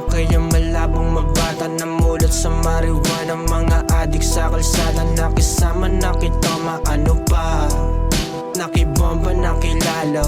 Kaya malabong magbata na mulot sa marijuana. Mga adik sa kalsada, nakisama, nakitoma, ano pa? Nakibomba, nakilala,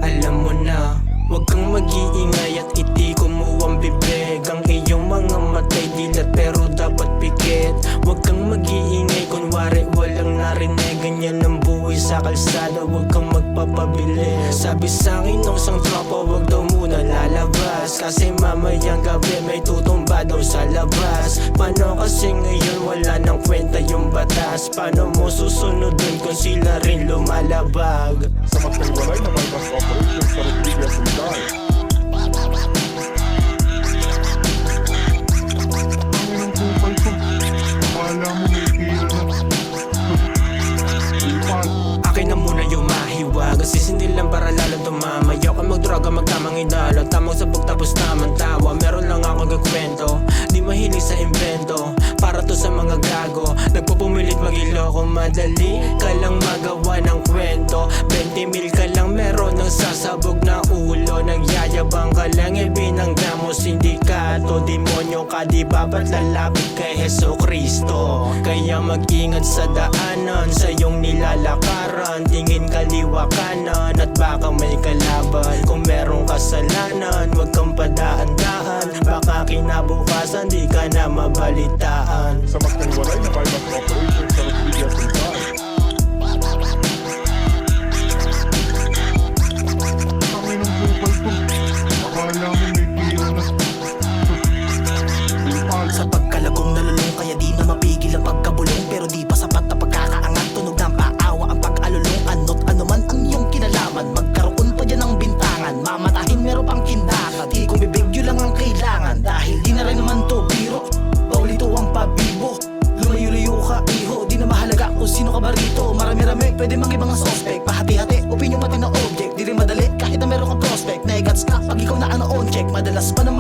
alam mo na. Huwag kang mag-iingay at itiko mo ang bibig. Ang iyong mga matay dilat pero dapat pikit. Huwag kang mag-iingay kunwari walang narinig. Ganyan ang buhay sa kalsada, huwag kang magpapabilis. Sabi sa'kin nung isang tropa, huwag daw muna lalabas kasi mamayang gabi may tutumba daw sa labas. Paano kasi ngayon wala nang kwenta yung batas? Paano mo susunodin kung sila rin lumalabag? Sa magkaiwalay na bypass operation sa Rodriguez Rizal. Ang inang kupal ko, akala mo may tira na. Kupal. Akin na muna yung mahiwag, sisindi lang para lalong tumama. Ayaw ka magdroga, magtamang inalo, tamang sabog tapos tamang tawa. Meron lang akong gagkwento, di mahilig sa invento. Para to sa mga gago, nagpupumilit magiloko. Madali ka lang magawa ng kwento. 20 mil ka lang meron ng sasabog na ulo. Nagyayabang ka lang, ibinangga mo sindikato. Demonyo ka, di ba ba't lalapit kay Heso Kristo? Kaya mag-ingat sa daanan, sa iyong nilalakaran. Tingin kaliwa kanan at baka may kalaban. Kung merong kasalanan, huwag kang padaan-daan. Baka kinabukasan di ka na mabalitaan. Sa magkaiwalay na bypass operation sa Rodriguez Rizal. Ang inang kupal ko, akala mo may tira na. Kupal. Sa pagkalagong nalulung, kaya di na mapigil ang pagkabulong. Pero di pa sapat na pagkakaangat, tunog ng paawa ang pag-alulong. Ano't ano man ang iyong kinalaman, magkaroon pa dyan ng bintangan. Mamatahin meron pang kindakan, di kong bibigyo lang ang kailangan. Dahil di na rin naman to biro, paulito ang pabibo. Lumayo-layo ka iho, di na mahalaga kung sino ka ba rito. Marami-rami, pwede mang ibang suspect. Pahati-hati, opinion pati na object. Di rin madali kahit na meron kang prospect. Naigats ka pag ikaw na on check. Madalas pa na